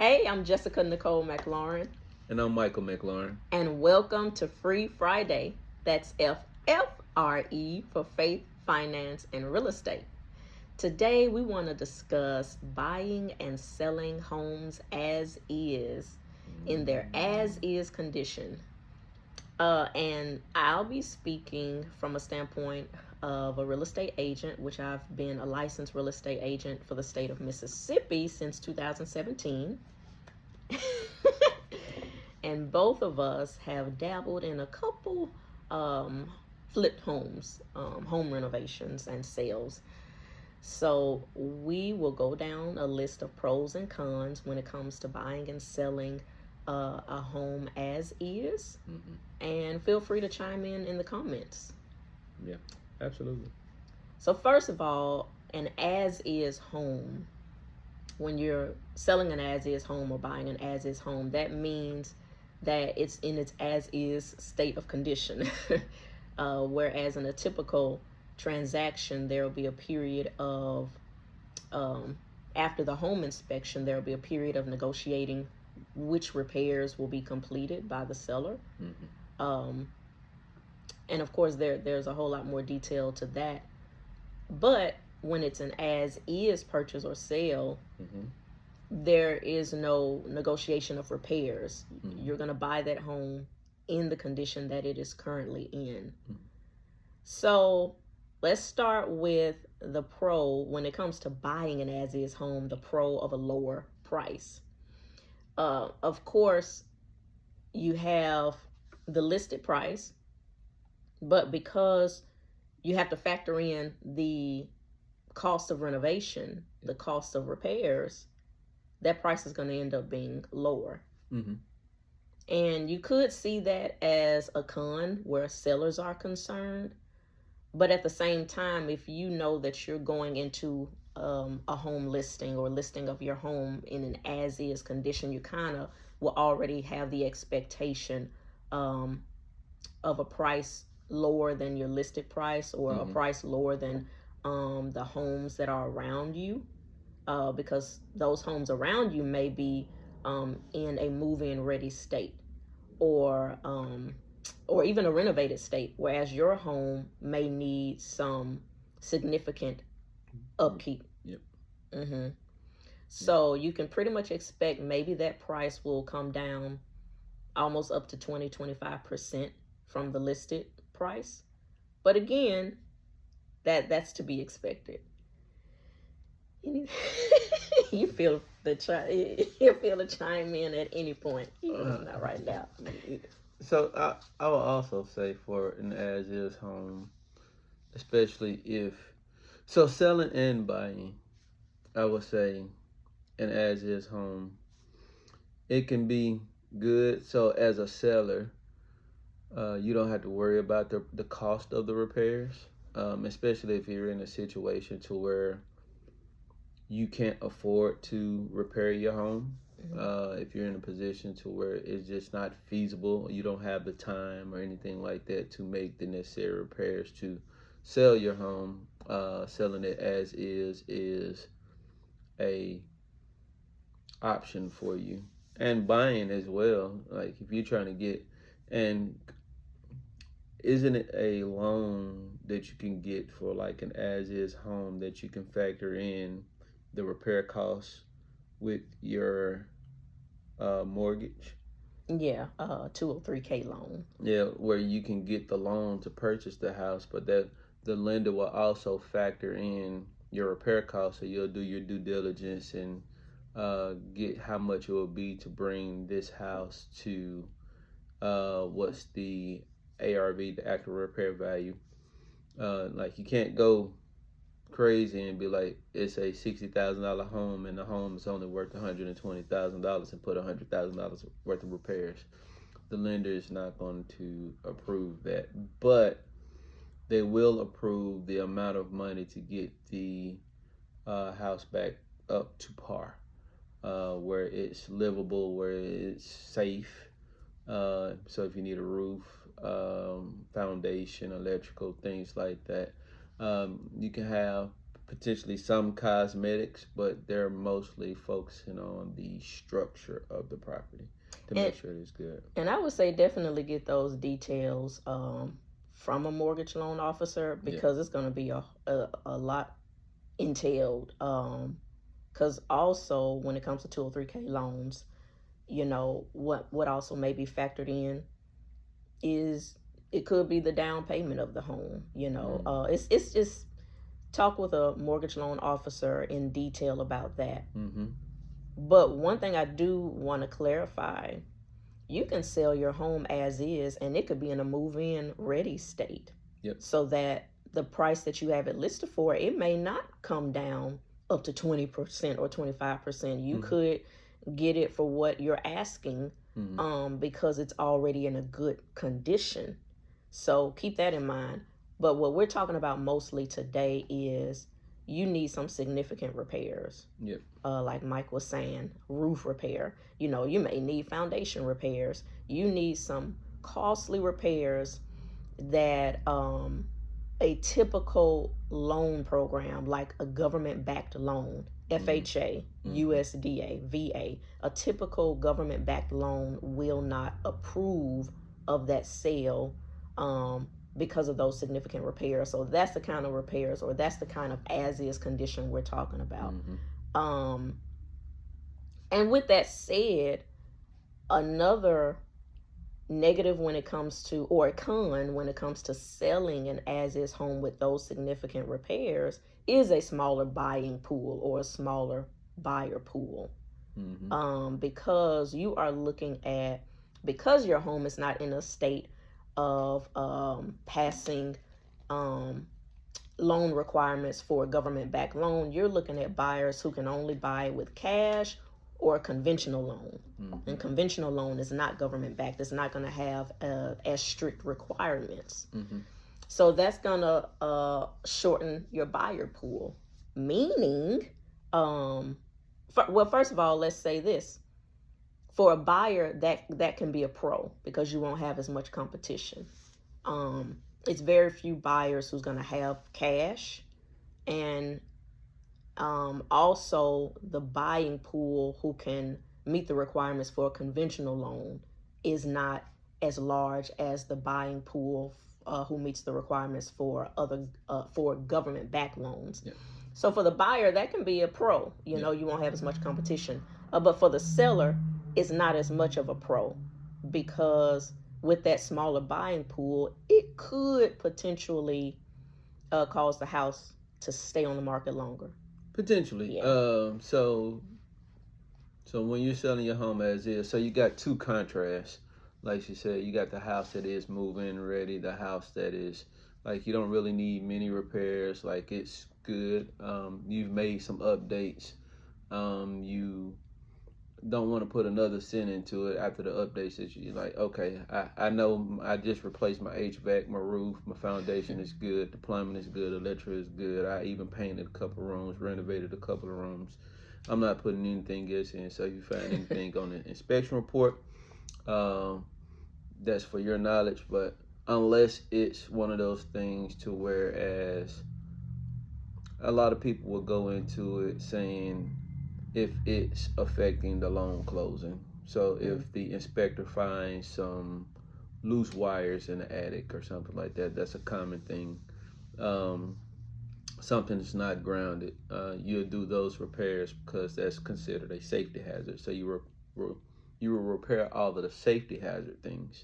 Hey, I'm Jessica Nicole McLaurin, And I'm Michael McLaurin. and welcome to Free Friday. That's FFRE for Faith, Finance, and Real Estate. Today, we want to discuss buying and selling homes as is, in their as is condition. And I'll be speaking from a standpoint of a real estate agent, which I've been a licensed real estate agent for the state of Mississippi since 2017. And both of us have dabbled in a couple flipped homes, home renovations, and sales. So we will go down a list of pros and cons when it comes to buying and selling a home as is. And feel free to chime in the comments. Yeah, absolutely. So first of all, an as is home. When you're selling an as is home or buying an as is home, that means that it's in its as is state of condition. Whereas in a typical transaction, there will be a period of, after the home inspection, there will be a period of negotiating which repairs will be completed by the seller. And of course, there's a whole lot more detail to that. But when it's an as is purchase or sale, there is no negotiation of repairs. You're going to buy that home in the condition that it is currently in. So let's start with the pro when it comes to buying an as is home, the pro of a lower price. Of course, you have the listed price, but because you have to factor in the cost of renovation, the cost of repairs, that price is going to end up being lower. And you could see that as a con where sellers are concerned. But at the same time, if you know that you're going into a home listing or listing of your home in an as-is condition, you kind of will already have the expectation of a price lower than your listed price, or a price lower than the homes that are around you, because those homes around you may be in a move-in ready state, or even a renovated state, whereas your home may need some significant upkeep. So you can pretty much expect maybe that price will come down almost up to 20-25% from the listed price. But again, that's to be expected. You feel the chime in at any point, not right now. So I will also say for an as is home, especially if selling and buying, I would say an as is home, it can be good. So as a seller, you don't have to worry about the cost of the repairs, especially if you're in a situation to where you can't afford to repair your home. If you're in a position to where it's just not feasible, you don't have the time or anything like that to make the necessary repairs to sell your home, selling it as is a option for you. And buying as well, like if you're trying to get, and isn't it a loan that you can get for like an as is home that you can factor in the repair costs with your mortgage? Yeah, 203K loan. Yeah, where you can get the loan to purchase the house, but that the lender will also factor in your repair costs, so you'll do your due diligence and get how much it will be to bring this house to what's the ARV, the actual repair value. Like you can't go crazy and be like, it's a $60,000 home and the home is only worth $120,000 and put $100,000 worth of repairs. The lender is not going to approve that, but they will approve the amount of money to get the house back up to par, where it's livable, where it's safe. So if you need a roof, foundation, electrical, things like that, you can have potentially some cosmetics, but they're mostly focusing on the structure of the property to make sure it's good. And I would say definitely get those details from a mortgage loan officer, because it's going to be a lot entailed. Because also when it comes to 203K loans, what also may be factored in is it could be the down payment of the home. It's just talk with a mortgage loan officer in detail about that. But one thing I do want to clarify, you can sell your home as is, and it could be in a move-in ready state. So that the price that you have it listed for, it may not come down up to 20% or 25%. You could get it for what you're asking, because it's already in a good condition. So keep that in mind. But what we're talking about mostly today is you need some significant repairs. Like Mike was saying, roof repair. You may need foundation repairs. You need some costly repairs that a typical loan program, like a government-backed loan, FHA, USDA, VA, a typical government-backed loan will not approve of that sale because of those significant repairs. So that's the kind of repairs, or that's the kind of as-is condition we're talking about. And with that said, another negative when it comes to, or a con when it comes to selling an as-is home with those significant repairs, is a smaller buying pool or a smaller buyer pool. Because you are looking at, because your home is not in a state of passing loan requirements for a government-backed loan, you're looking at buyers who can only buy with cash or a conventional loan. And conventional loan is not government-backed. It's not going to have as strict requirements. So that's going to shorten your buyer pool. Meaning, first of all, let's say this. For a buyer, that can be a pro, because you won't have as much competition. It's very few buyers who's going to have cash, and also the buying pool who can meet the requirements for a conventional loan is not as large as the buying pool who meets the requirements for for government-backed loans. So for the buyer, that can be a pro. You won't have as much competition. But for the seller, it's not as much of a pro, because with that smaller buying pool, it could potentially cause the house to stay on the market longer. Potentially. So when you're selling your home as is, so you got two contrasts. Like she said, you got the house that is move-in ready, the house that is, like, you don't really need many repairs, like, it's good. You've made some updates. You don't want to put another cent into it after the updates that you're like, okay, I know I just replaced my HVAC, my roof, my foundation is good, the plumbing is good, electric is good. I even painted a couple of rooms, renovated a couple of rooms. I'm not putting anything else in. So if you find anything on the inspection report, that's for your knowledge. But unless it's one of those things to whereas a lot of people will go into it saying if it's affecting the loan closing. So if the inspector finds some loose wires in the attic or something like that, that's a common thing. Something that's not grounded, you'll do those repairs because that's considered a safety hazard. So you will repair all of the safety hazard things.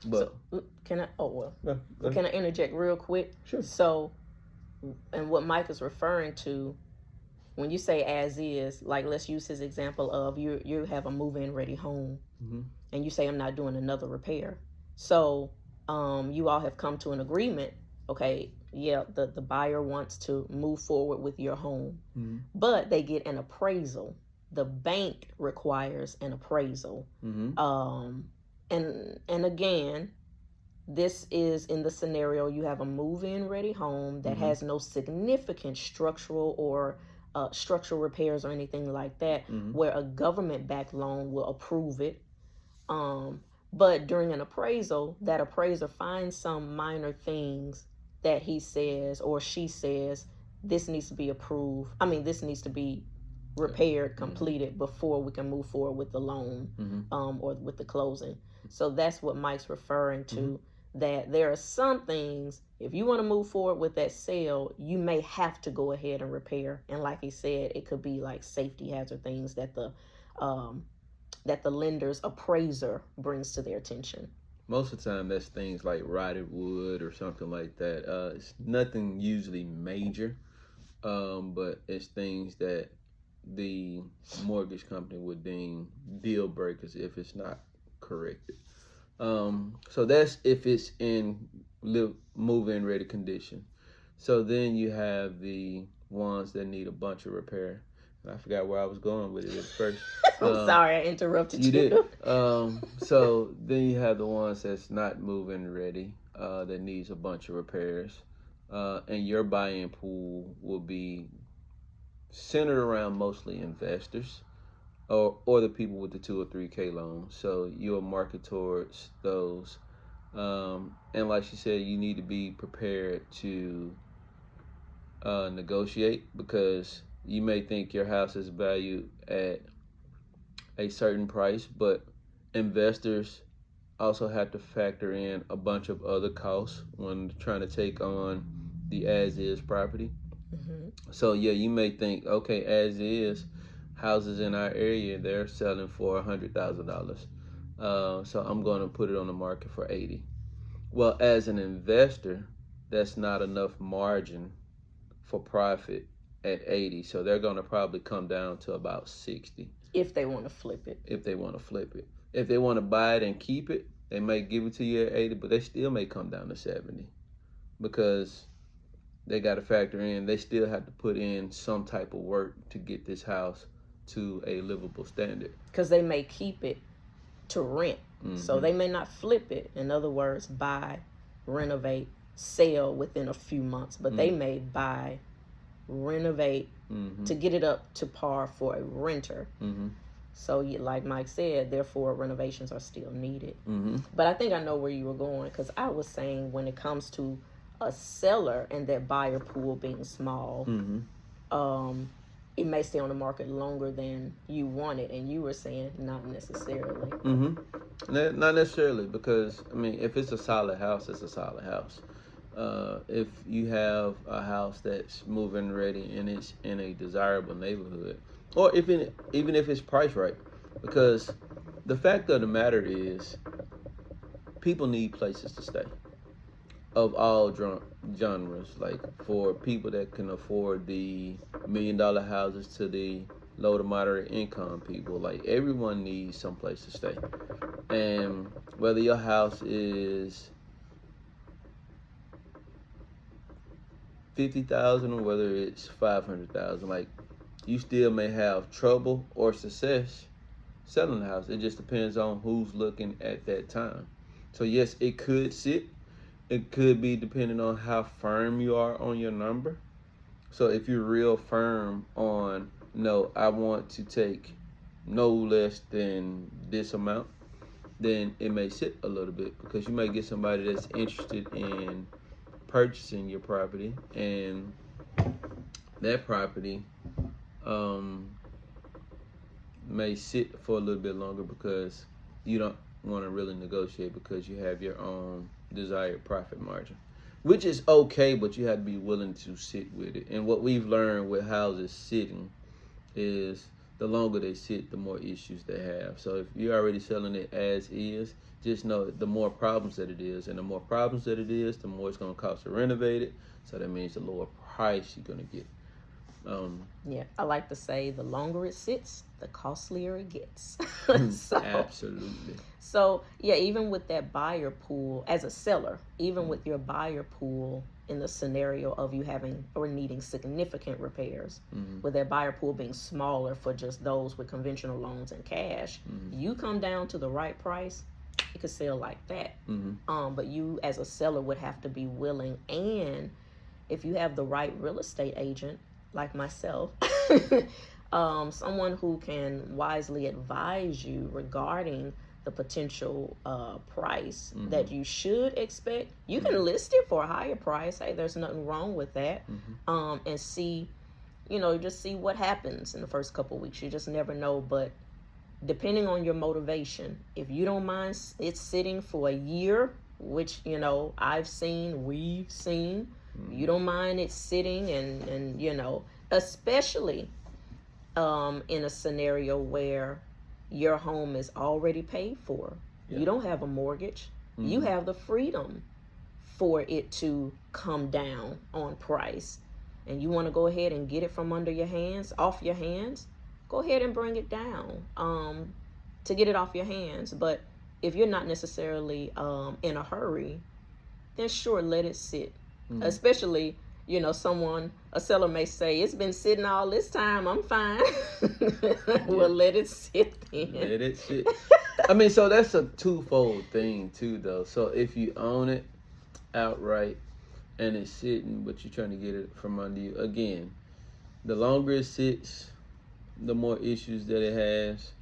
But so, can I interject real quick? Sure. So, and what Mike is referring to, when you say as is, like, let's use his example of you have a move-in ready home, and you say, I'm not doing another repair. So you all have come to an agreement. Okay, yeah, the buyer wants to move forward with your home, but they get an appraisal. The bank requires an appraisal. And again, this is in the scenario you have a move-in ready home that has no significant structural or structural repairs or anything like that, where a government-backed loan will approve it. But during an appraisal, that appraiser finds some minor things that he says or she says this needs to be approved. I mean, this needs to be repaired, completed before we can move forward with the loan or with the closing. So that's what Mike's referring to, that there are some things, if you want to move forward with that sale, you may have to go ahead and repair. And like he said, it could be like safety hazard things that the lender's appraiser brings to their attention. Most of the time, that's things like rotted wood or something like that. It's nothing usually major, but it's things that the mortgage company would deem deal breakers if it's not corrected. So that's if it's in move-in ready condition. So then you have the ones that need a bunch of repair. I forgot where I was going with it at first. I'm sorry, I interrupted you. You did. So then you have the ones that's not move-in ready, that needs a bunch of repairs. And your buy-in pool will be centered around mostly investors or the people with the 2 or 3K loans. So you'll market towards those. And like she said, you need to be prepared to negotiate, because you may think your house is valued at a certain price, but investors also have to factor in a bunch of other costs when trying to take on the as-is property. So yeah, you may think, okay, as is, houses in our area, they're selling for $100,000. So I'm going to put it on the market for 80. Well, as an investor, that's not enough margin for profit at 80. So they're going to probably come down to about 60. If they want to flip it. If they want to flip it. If they want to buy it and keep it, they may give it to you at 80, but they still may come down to 70, because they got to factor in, they still have to put in some type of work to get this house to a livable standard. Because they may keep it to rent. So they may not flip it. In other words, buy, renovate, sell within a few months. But they may buy, renovate to get it up to par for a renter. So like Mike said, therefore renovations are still needed. But I think I know where you were going, because I was saying when it comes to a seller and that buyer pool being small, it may stay on the market longer than you want it. And you were saying not necessarily. Not necessarily, because I mean, if it's a solid house, it's a solid house. If you have a house that's move-in ready and it's in a desirable neighborhood, or even if it's priced right, because the fact of the matter is, people need places to stay of all genres. Like for people that can afford the $1 million houses to the low to moderate income people, like everyone needs some place to stay. And whether your house is $50,000 or whether it's $500,000, like you still may have trouble or success selling the house. It just depends on who's looking at that time. So yes, it could sit. It could be depending on how firm you are on your number. So if you're real firm on, no, I want to take no less than this amount, then it may sit a little bit, because you may get somebody that's interested in purchasing your property, and that property may sit for a little bit longer because you don't want to really negotiate, because you have your own desired profit margin, which is okay, but you have to be willing to sit with it. And what we've learned with houses sitting is the longer they sit, the more issues they have. So if you're already selling it as is, just know the more problems that it is, and the more problems that it is, the more it's going to cost to renovate it. So that means the lower price you're going to get. Yeah, I like to say the longer it sits, the costlier it gets. Absolutely. So yeah, even with that buyer pool, as a seller, even with your buyer pool, in the scenario of you having or needing significant repairs, with that buyer pool being smaller for just those with conventional loans and cash, you come down to the right price, it could sell like that. But you as a seller would have to be willing, and if you have the right real estate agent like myself, someone who can wisely advise you regarding the potential price Mm-hmm. that you should expect. You can Mm-hmm. list it for a higher price. Hey, there's nothing wrong with that. Mm-hmm. And see, just see what happens in the first couple of weeks. You just never know. But depending on your motivation, if you don't mind it sitting for a year, which we've seen, you don't mind it sitting, and especially in a scenario where your home is already paid for. You don't have a mortgage. You have the freedom for it to come down on price, and you want to go ahead and get it from under your hands, off your hands, go ahead and bring it down to get it off your hands. But if you're not necessarily in a hurry, then sure, let it sit. Especially, a seller may say, it's been sitting all this time, I'm fine. Well, let it sit then. Let it sit. So that's a twofold thing too, though. So if you own it outright and it's sitting, but you're trying to get it from under you, again, the longer it sits, the more issues that it has.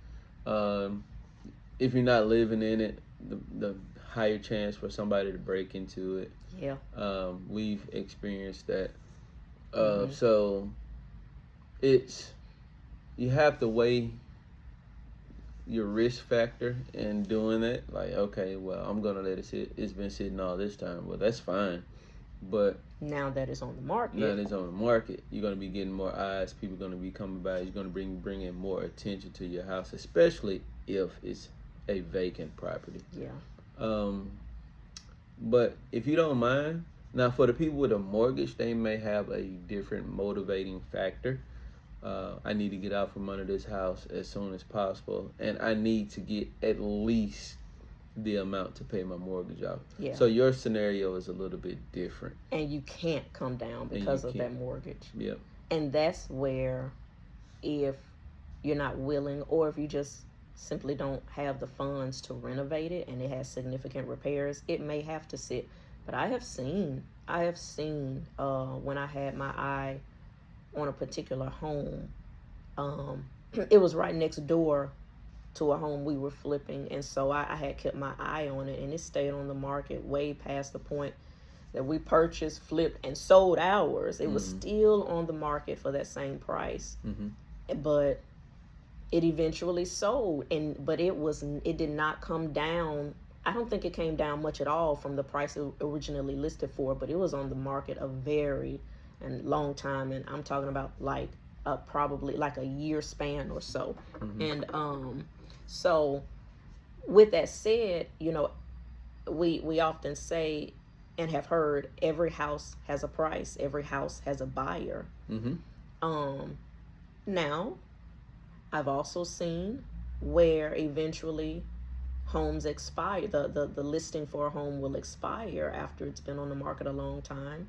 If you're not living in it, the higher chance for somebody to break into it. Yeah. We've experienced that. So you have to weigh your risk factor in doing that. Like, okay, well, I'm gonna let it sit. It's been sitting all this time. Well, that's fine. But now that it's on the market, you're gonna be getting more eyes. People are gonna be coming by. You're gonna bring in more attention to your house, especially if it's a vacant property. Yeah. But if you don't mind, now for the people with a mortgage, they may have a different motivating factor. I need to get out from under this house as soon as possible, and I need to get at least the amount to pay my mortgage off. Yeah. So your scenario is a little bit different. And you can't come down because of that mortgage. Yep. And that's where, if you're not willing, or if you just simply don't have the funds to renovate it and it has significant repairs, it may have to sit. But I have seen when I had my eye on a particular home, it was right next door to a home we were flipping, and so I had kept my eye on it, and it stayed on the market way past the point that we purchased, flipped, and sold ours. It was still on the market for that same price. But it eventually sold, but it did not come down. I don't think it came down much at all from the price it originally listed for, but it was on the market a very long time, and I'm talking about like probably like a year span or so. And so with that said, we often say and have heard, every house has a price, every house has a buyer. Now, I've also seen where eventually homes expire. The listing for a home will expire after it's been on the market a long time.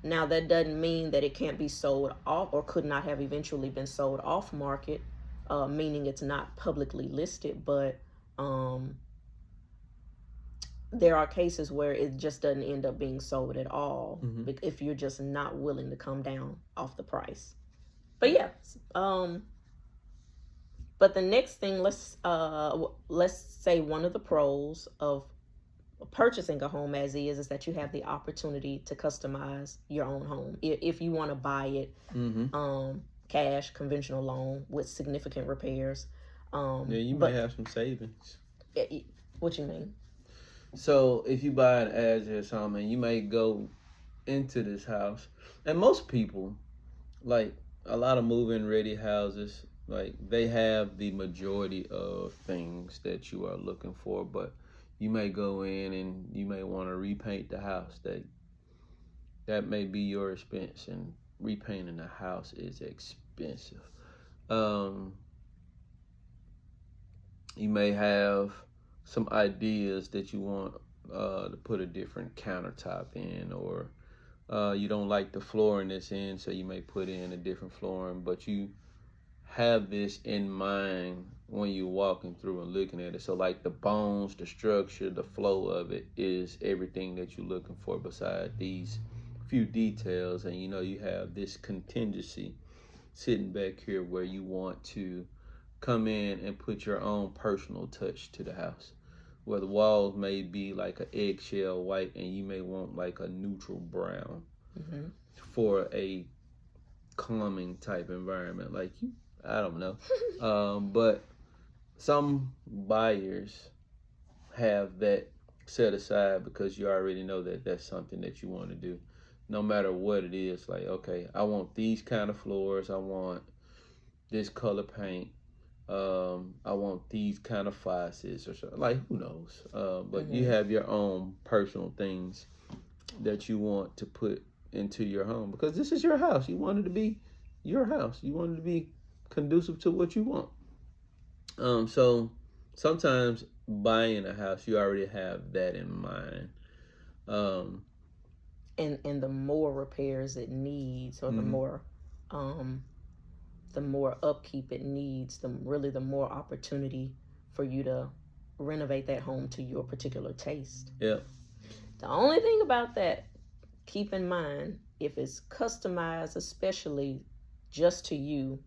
Now, that doesn't mean that it can't be sold off, or could not have eventually been sold off market, meaning it's not publicly listed. But there are cases where it just doesn't end up being sold at all, if you're just not willing to come down off the price. But yeah, but the next thing, let's say one of the pros of purchasing a home as is that you have the opportunity to customize your own home if you want to buy it cash, conventional loan with significant repairs. You may have some savings. What you mean? So if you buy an as-is home, and you may go into this house, and most people, like a lot of move-in ready houses, like they have the majority of things that you are looking for, but you may go in and you may want to repaint the house. That may be your expense, and repainting the house is expensive. You may have some ideas that you want to put a different countertop in, or you don't like the flooring that's in, so you may put in a different flooring, but you have this in mind when you're walking through and looking at it. So like the bones, the structure, the flow of it is everything that you're looking for beside these few details. And you have this contingency sitting back here where you want to come in and put your own personal touch to the house, where the walls may be like an eggshell white and you may want like a neutral brown for a calming type environment. Like you, I don't know. But some buyers have that set aside because you already know that that's something that you want to do. No matter what it is, like, okay, I want these kind of floors. I want this color paint. I want these kind of faucets or something. Like, who knows? But you have your own personal things that you want to put into your home because this is your house. You want it to be your house. You want it to be conducive to what you want. So sometimes buying a house, you already have that in mind. And the more repairs it needs, or the more upkeep it needs, the more opportunity for you to renovate that home to your particular taste. Yeah. The only thing about that, keep in mind, if it's customized, especially just to you,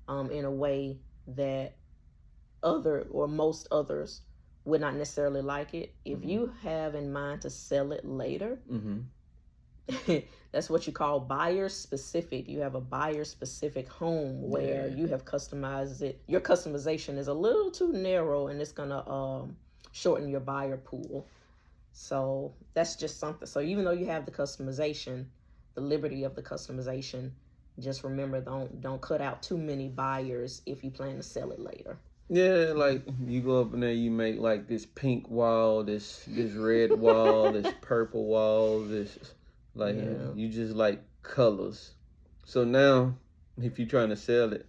in a way that most others would not necessarily like it. If you have in mind to sell it later, that's what you call buyer specific. You have a buyer specific home where you have customized it. Your customization is a little too narrow, and it's gonna shorten your buyer pool. So that's just something. So even though you have the customization, the liberty of the customization, just remember, don't cut out too many buyers if you plan to sell it later. Yeah, like you go up in there, you make like this pink wall, this red wall, this purple wall, this like you just like colors. So now, if you're trying to sell it,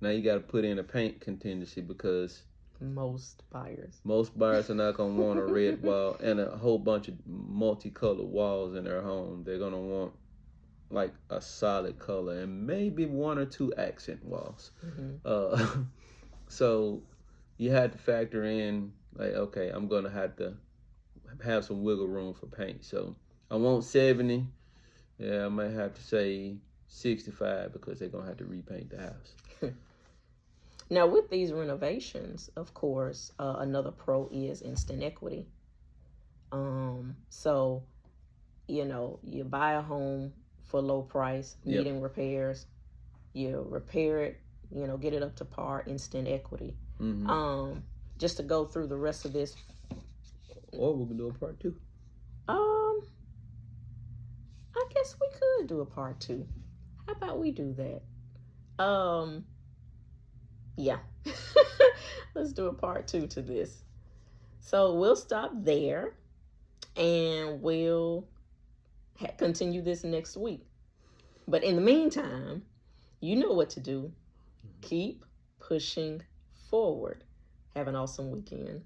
now you got to put in a paint contingency because most buyers are not gonna want a red wall and a whole bunch of multicolored walls in their home. They're gonna want like a solid color and maybe one or two accent walls. So you had to factor in like, okay, I'm gonna have to have some wiggle room for paint. So I want 70. Yeah, I might have to say 65 because they're gonna have to repaint the house. Now with these renovations, of course, another pro is instant equity. So you buy a home for low price, needing repairs, you repair it, get it up to par, instant equity. Just to go through the rest of this. Or we can do a part 2. I guess we could do a part 2. How about we do that? Yeah. Let's do a part 2 to this. So we'll stop there and we'll continue this next week. But in the meantime, you know what to do. Keep pushing forward. Have an awesome weekend.